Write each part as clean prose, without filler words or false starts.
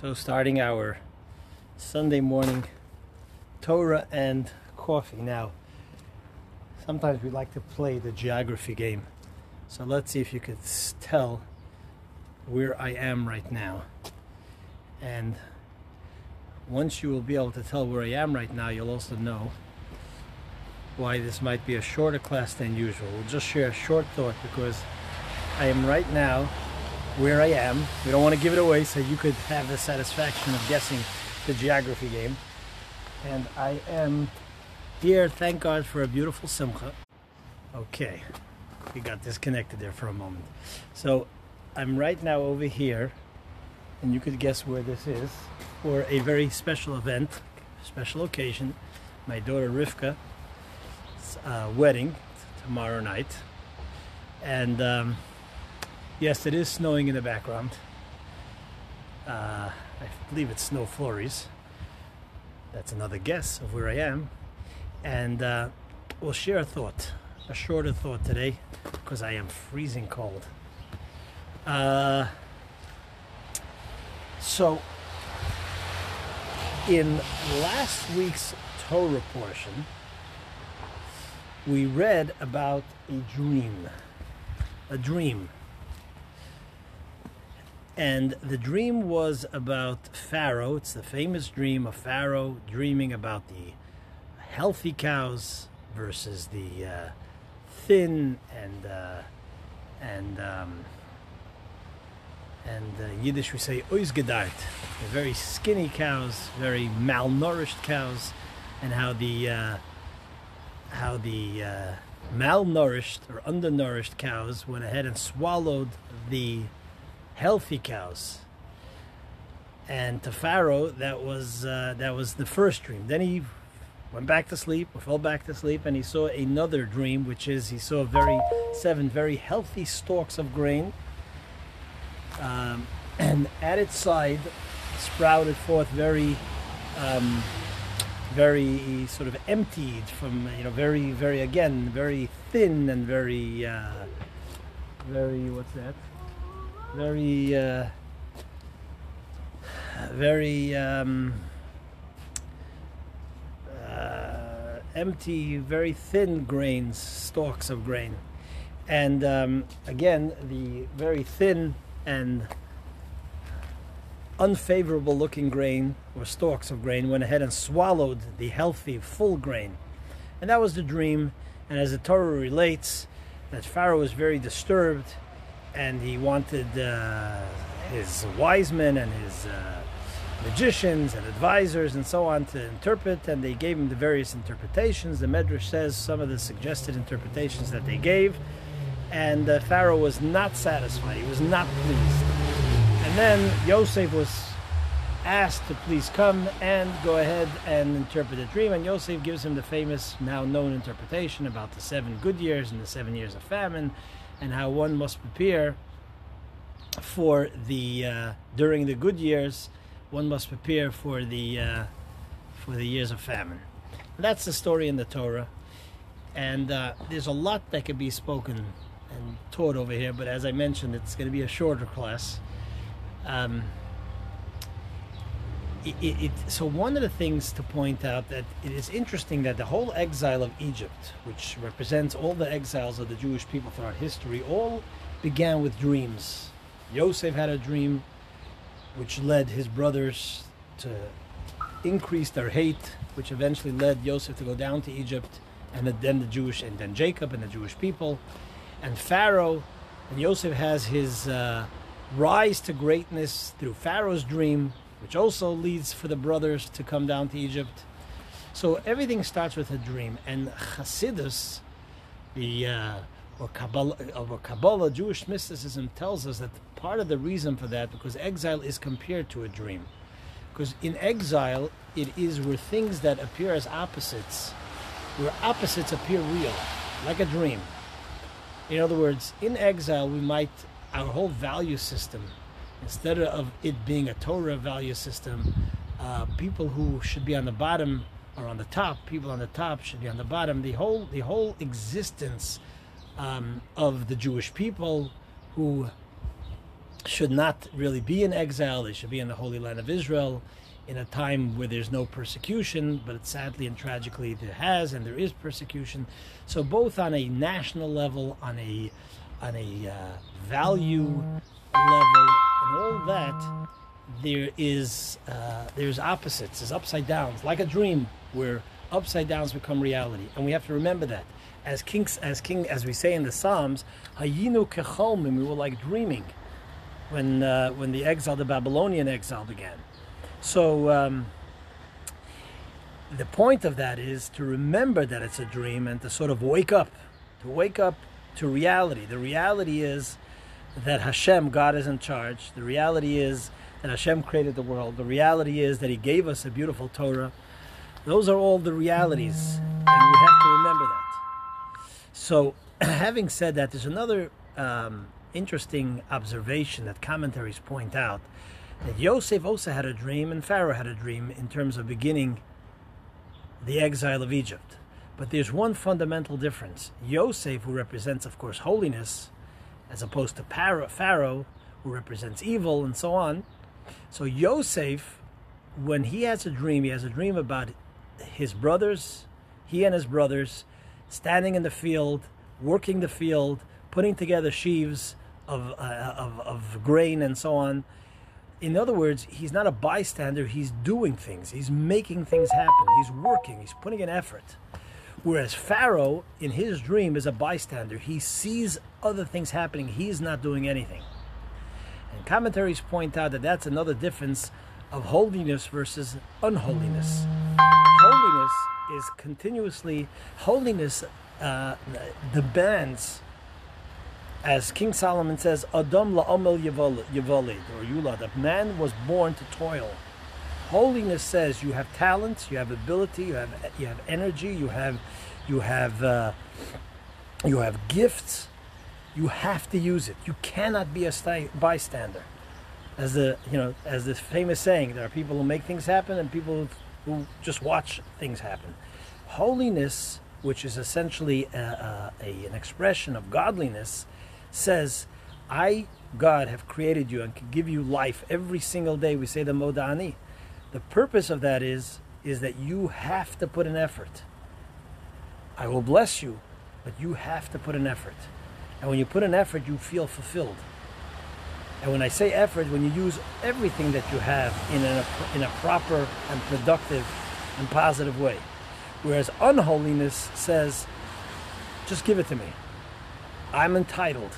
So starting our Sunday morning Torah and coffee. Now, sometimes we like to play the geography game. So let's see if you could tell where I am right now. And once you will be able to tell where I am right now, you'll also know why this might be a shorter class than usual. We'll just share a short thought because I am right now where I am. We don't want to give it away so you could have the satisfaction of guessing the geography game. And I am here, thank God, for a beautiful simcha. Okay, we got disconnected there for a moment. So I'm right now over here, and you could guess where this is, for a very special event, special occasion. My daughter Rivka's wedding tomorrow night. And yes, it is snowing in the background. I believe it's snow flurries. That's another guess of where I am. And we'll share a thought, a shorter thought today, because I am freezing cold. So, in last week's Torah portion, we read about a dream. A dream. And the dream was about Pharaoh. It's the famous dream of Pharaoh dreaming about the healthy cows versus the thin and Yiddish we say oisgedart, the very skinny cows, very malnourished cows, and how the malnourished or undernourished cows went ahead and swallowed the healthy cows. And to Pharaoh, that was the first dream. Then he went back to sleep, or fell back to sleep, and he saw another dream, which is he saw seven very healthy stalks of grain, and at its side sprouted forth very sort of emptied from, very thin and very what's that? Empty, very thin grains, stalks of grain. And again, the very thin and unfavorable looking grain, or stalks of grain, went ahead and swallowed the healthy, full grain. And that was the dream. And as the Torah relates, that Pharaoh was very disturbed, and he wanted his wise men and his magicians and advisors and so on to interpret, and they gave him the various interpretations. The Medrash says some of the suggested interpretations that they gave, and Pharaoh was not satisfied. He was not pleased. And then Yosef was asked to please come and go ahead and interpret the dream, and Yosef gives him the famous, now known interpretation about the 7 good years and the 7 years of famine, and how one must prepare for the during the good years, one must prepare for the years of famine. And that's the story in the Torah, and there's a lot that could be spoken and taught over here, but as I mentioned, it's going to be a shorter class. So one of the things to point out, that it is interesting that the whole exile of Egypt, which represents all the exiles of the Jewish people throughout history, all began with dreams. Yosef had a dream which led his brothers to increase their hate, which eventually led Yosef to go down to Egypt, and then Jacob and the Jewish people. And Pharaoh, and Yosef has his rise to greatness through Pharaoh's dream, which also leads for the brothers to come down to Egypt. So everything starts with a dream. And Hasidus, or Kabbalah, Jewish mysticism, tells us that part of the reason for that, because exile is compared to a dream. Because in exile, it is where things that appear as opposites, where opposites appear real, like a dream. In other words, in exile, our whole value system, instead of it being a Torah value system, people who should be on the bottom are on the top, people on the top should be on the bottom. The whole existence of the Jewish people, who should not really be in exile. They should be in the Holy Land of Israel in a time where there's no persecution, but sadly and tragically there has and there is persecution. So both on a national level, on a value level, and all that, there's opposites, there's upside downs, like a dream where upside downs become reality, and we have to remember that. As we say in the Psalms, Hayinu kecholmim, we were like dreaming when the exile, the Babylonian exile, began. So the point of that is to remember that it's a dream and to sort of wake up to reality. The reality is that Hashem, God, is in charge. The reality is that Hashem created the world. The reality is that He gave us a beautiful Torah. Those are all the realities, and we have to remember that. So, having said that, there's another interesting observation that commentaries point out, that Yosef also had a dream and Pharaoh had a dream in terms of beginning the exile of Egypt. But there's one fundamental difference. Yosef, who represents, of course, holiness, as opposed to Pharaoh, who represents evil and so on. So Yosef, when he has a dream about his brothers, he and his brothers, standing in the field, working the field, putting together sheaves of grain and so on. In other words, he's not a bystander, he's doing things, he's making things happen, he's working, he's putting in effort. Whereas Pharaoh, in his dream, is a bystander. He sees other things happening, he's not doing anything. And commentaries point out that that's another difference of holiness versus unholiness. Holiness is continuously, demands, as King Solomon says, Adam la'amel yivoled, or yulad, that man was born to toil. Holiness says you have talents, you have ability, you have energy, you have gifts. You have to use it. You cannot be a bystander. As this famous saying, there are people who make things happen and people who just watch things happen. Holiness, which is essentially an expression of godliness, says, I, God, have created you and can give you life every single day. We say the Modani. The purpose of that is that you have to put an effort. I will bless you, but you have to put an effort. And when you put an effort, you feel fulfilled. And when I say effort, when you use everything that you have in a proper and productive and positive way. Whereas unholiness says, just give it to me. I'm entitled.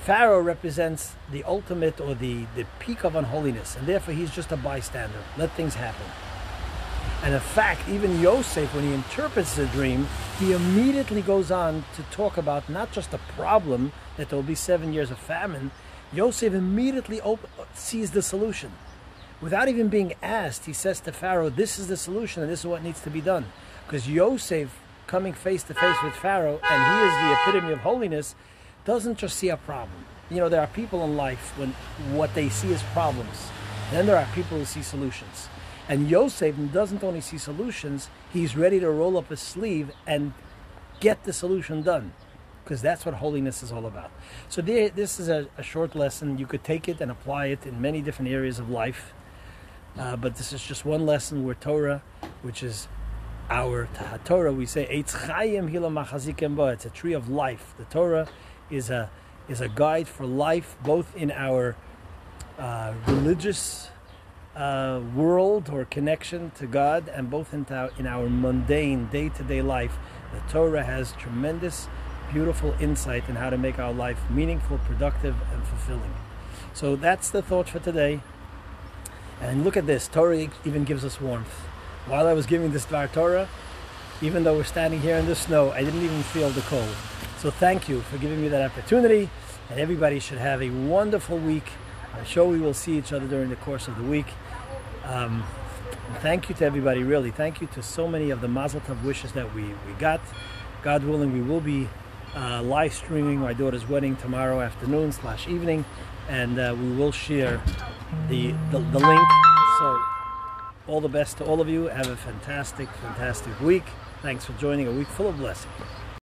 Pharaoh represents the ultimate or the peak of unholiness, and therefore he's just a bystander. Let things happen. And in fact, even Yosef, when he interprets the dream, he immediately goes on to talk about not just the problem, that there will be 7 years of famine. Yosef immediately sees the solution. Without even being asked, he says to Pharaoh, this is the solution and this is what needs to be done. Because Yosef, coming face to face with Pharaoh, and he is the epitome of holiness, doesn't just see a problem. You know, there are people in life when what they see is problems. Then there are people who see solutions. And Yosef doesn't only see solutions, he's ready to roll up his sleeve and get the solution done. Because that's what holiness is all about. So this is a short lesson. You could take it and apply it in many different areas of life. But this is just one lesson where Torah, which is our Torah, we say, Eitz Chayim Hila Machazikem Ba. It's a tree of life. The Torah is a guide for life, both in our religious world or connection to God, and both in our mundane day-to-day life. The Torah has tremendous, beautiful insight in how to make our life meaningful, productive, and fulfilling. So that's the thought for today. And look at this, Torah even gives us warmth. While I was giving this Dvar Torah, even though we're standing here in the snow, I didn't even feel the cold. So thank you for giving me that opportunity, and everybody should have a wonderful week. I'm sure we will see each other during the course of the week. Thank you to everybody, really. Thank you to so many of the Mazel Tov wishes that we got. God willing, we will be live streaming my daughter's wedding tomorrow afternoon / evening, and we will share the link. So all the best to all of you. Have a fantastic week. Thanks for joining a week full of blessing.